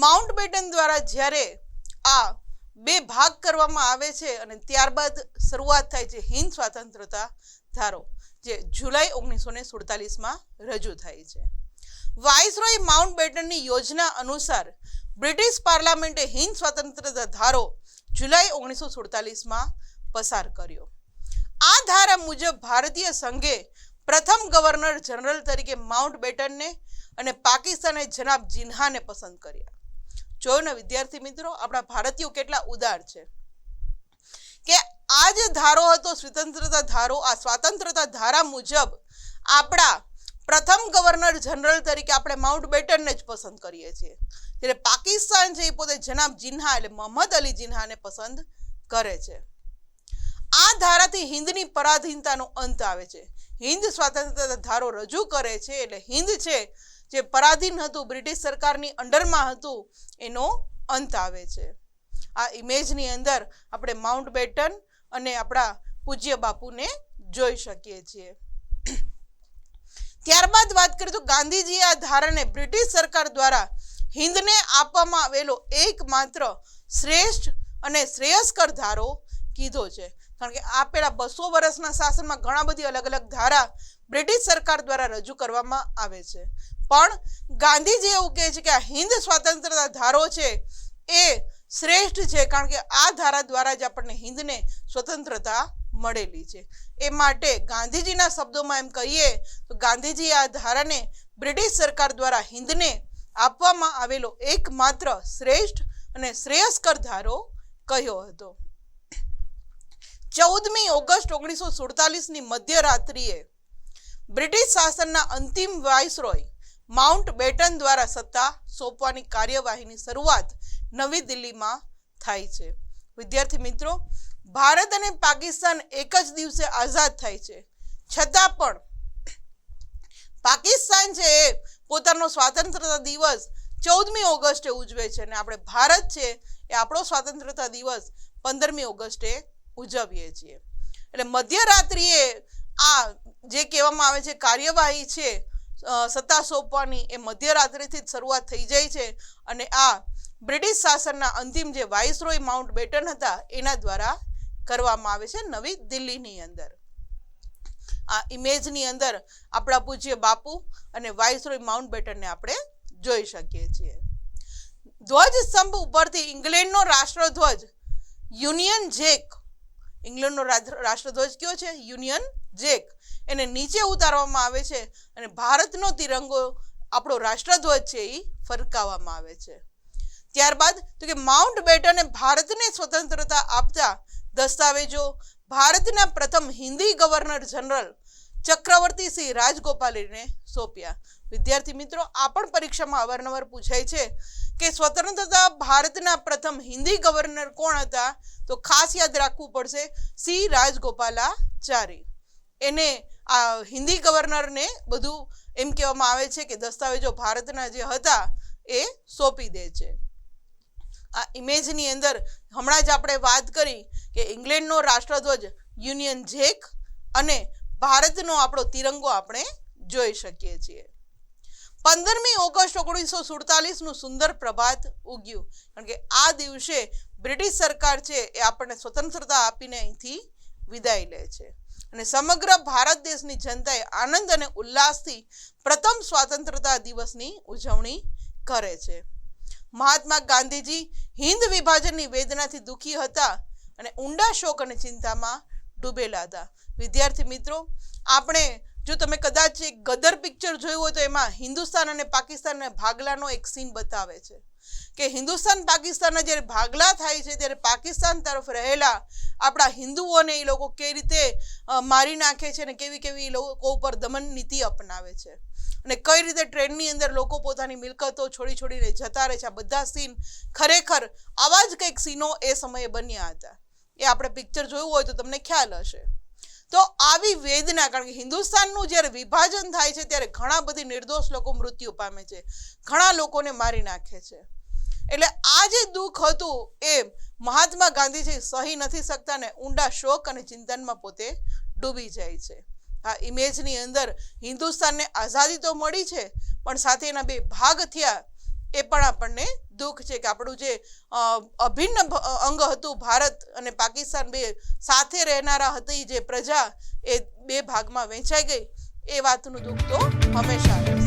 Mountbatten દ્વારા જ્યારે આ બે ભાગ કરવામાં આવે છે અને ત્યારબાદ શરૂઆત થાય છે હિન્દ સ્વતંત્રતા ધારો, જે જુલાઈ 1947માં રજૂ થાય છે. વાઇસરોય માઉન્ટબેટનની યોજના અનુસાર બ્રિટિશ પાર્લામેન્ટે હિન્દ સ્વતંત્રતા ધારો જુલાઈ 1947માં પસાર કર્યો. આ ધારા મુજબ ભારતીય સંઘે પ્રથમ ગવર્નર જનરલ તરીકે માઉન્ટબેટનને અને પાકિસ્તાને જનાબ જિન્નાને પસંદ કર્યા. જોયું ને વિદ્યાર્થી મિત્રો, આપણા ભારતીયો કેટલા ઉદાર છે કે આ જે ધારો હતો સ્વતંત્રતા ધારો, આ સ્વતંત્રતા ધારા મુજબ આપણા પ્રથમ ગવર્નર જનરલ તરીકે આપણે માઉન્ટબેટનને જ પસંદ કરીએ છીએ, જ્યારે પાકિસ્તાન છે એ પોતે જનાબ જિન્ના એટલે મોહમ્મદ અલી જિન્નાને પસંદ કરે છે. આ ધારાથી હિન્દની પરાધીનતાનો અંત આવે છે. હિન્દ સ્વતંત્રતા ધારો રજૂ કરે છે એટલે હિન્દ છે જે પરાધીન હતું, બ્રિટિશ સરકારની અંડરમાં હતું, એનો અંત આવે છે. આ ઇમેજની અંદર આપણે માઉન્ટબેટન અને આપણા પૂજ્ય બાપુને જોઈ શકીએ છીએ. ત્યારબાદ વાત કરીએ તો ગાંધીજીએ આ ધારાને બ્રિટિશ સરકાર દ્વારા હિન્દને આપવામાં આવેલો એકમાત્ર શ્રેષ્ઠ અને શ્રેયસ્કર ધારો કીધો છે. કારણ કે આ પેલા 200 વર્ષના શાસનમાં ઘણા બધી અલગ અલગ ધારા બ્રિટિશ સરકાર દ્વારા રજૂ કરવામાં આવે છે, પણ ગાંધીજી એવું કહે છે કે આ હિન્દ સ્વતંત્રતા ધારો છે એ શ્રેષ્ઠ છે, કારણ કે આ ધારા દ્વારા જ આપણને હિન્દને સ્વતંત્રતા મળેલી છે. એ માટે ગાંધીજીના શબ્દોમાં એમ કહીએ તો ગાંધીજીએ આ ધારાને બ્રિટિશ સરકાર દ્વારા હિન્દને આપવામાં આવેલો એકમાત્ર શ્રેષ્ઠ અને શ્રેયસ્કર ધારો કહ્યો હતો. 14મી ઓગસ્ટ 1947ની મધ્યરાત્રિએ બ્રિટિશ શાસનના અંતિમ વાઇસરોય માઉન્ટબેટન દ્વારા સત્તા સોંપવાની કાર્યવાહીની શરૂઆત નવી દિલ્હીમાં થાય છે. વિદ્યાર્થી મિત્રો, ભારત અને પાકિસ્તાન એક જ દિવસે આઝાદ થાય છે, છતાં પણ પાકિસ્તાન છે એ પોતાનો સ્વાતંત્રતા દિવસ 14મી ઓગસ્ટે ઉજવે છે અને આપણે ભારત છે એ આપણો સ્વાતંત્રતા દિવસ 15મી ઓગસ્ટે ઉજવીએ છીએ. એટલે મધ્યરાત્રિએ આ જે કહેવામાં આવે છે કાર્યવાહી છે સત્તા સોંપવાની, એ મધ્યરાત્રિથી જ શરૂઆત થઈ જાય છે અને આ બ્રિટિશ શાસનના અંતિમ જે વાઇસરોય માઉન્ટબેટન હતા એના દ્વારા કરવામાં આવે છે નવી દિલ્હીની અંદર. આ ઇમેજની અંદર આપણા પૂજ્ય બાપુ અને વાઇસરોય માઉન્ટબેટનને આપણે જોઈ શકીએ છીએ. ધ્વજ સ્તંભ ઉપરથી ઇંગ્લેન્ડનો રાષ્ટ્રધ્વજ યુનિયન જેક, ઇંગ્લેન્ડનો રાષ્ટ્રધ્વજ કયો છે? યુનિયન જેક, એને નીચે ઉતારવામાં આવે છે અને ભારતનો તિરંગો આપણો રાષ્ટ્રધ્વજ છે એ ફરકાવવામાં આવે છે. ત્યારબાદ તો કે માઉન્ટબેટને ભારતને સ્વતંત્રતા આપતા દસ્તાવેજો ભારતના પ્રથમ હિન્દી ગવર્નર જનરલ ચક્રવર્તી સિંહ રાજગોપાલને સોંપ્યા. વિદ્યાર્થી મિત્રો, આ પણ પરીક્ષામાં અવારનવાર પૂછાય છે કે સ્વતંત્રતા ભારતના પ્રથમ હિન્દી ગવર્નર કોણ હતા? તો ખાસ યાદ રાખવું પડશે, સી રાજગોપાલાચારી. એને આ હિન્દી ગવર્નરને બધું એમ કહેવામાં આવે છે કે દસ્તાવેજો ભારતના જે હતા એ સોંપી દે છે. આ ઇમેજની અંદર હમણાં જ આપણે વાત કરી કે ઇંગ્લેન્ડનો રાષ્ટ્રધ્વજ યુનિયન જેક અને ભારતનો આપણો તિરંગો આપણે જોઈ શકીએ છીએ. 15મી ઓગસ્ટ 1947નું સુંદર પ્રભાત ઉગ્યું, કારણ કે આ દિવસે બ્રિટિશ સરકાર છે એ આપણને સ્વતંત્રતા આપીને અહીંથી વિદાય લે છે અને સમગ્ર ભારત દેશની જનતાએ આનંદ અને ઉલ્લાસથી પ્રથમ સ્વતંત્રતા દિવસની ઉજવણી કરે છે. મહાત્મા ગાંધીજી હિન્દ વિભાજનની વેદનાથી દુઃખી હતા અને ઊંડા શોક અને ચિંતામાં ડૂબેલા હતા. વિદ્યાર્થી મિત્રો, આપણે જો તમે કદાચ એક ગદર પિક્ચર જોયું હોય તો એમાં હિન્દુસ્તાન અને પાકિસ્તાનના ભાગલાનો એક સીન બતાવે છે કે હિન્દુસ્તાન પાકિસ્તાનના જ્યારે ભાગલા થાય છે ત્યારે પાકિસ્તાન તરફ રહેલા આપણા હિન્દુઓને એ લોકો કઈ રીતે મારી નાખે છે અને કેવી કેવી લોકો ઉપર દમન નીતિ અપનાવે છે અને કઈ રીતે ટ્રેનની અંદર લોકો પોતાની મિલકતો છોડીને જતા રહે છે. આ બધા સીન ખરેખર આવા જ કંઈક સીનો એ સમયે બન્યા હતા. એ આપણે પિક્ચર જોયું હોય તો તમને ખ્યાલ હશે. તો આવી વેદના, કારણ કે હિન્દુસ્તાનનું જ્યારે વિભાજન થાય છે ત્યારે ઘણા બધી નિર્દોષ લોકો મૃત્યુ પામે છે, ઘણા લોકોને મારી નાખે છે. એટલે આ જે દુઃખ હતું એ મહાત્મા ગાંધીજી સહી નથી શકતા ને ઊંડા શોક અને ચિંતનમાં પોતે ડૂબી જાય છે. આ ઇમેજની અંદર હિન્દુસ્તાનને આઝાદી તો મળી છે પણ સાથે એના બે ભાગ થયા એ પણ આપણને દુઃખ છે કે આપણું જે અભિન્ન અંગ હતું ભારત અને પાકિસ્તાન બે સાથે રહેનારા હતી જે પ્રજા એ બે ભાગમાં વહેંચાઈ ગઈ એ વાતનું દુઃખ તો હંમેશા રહે.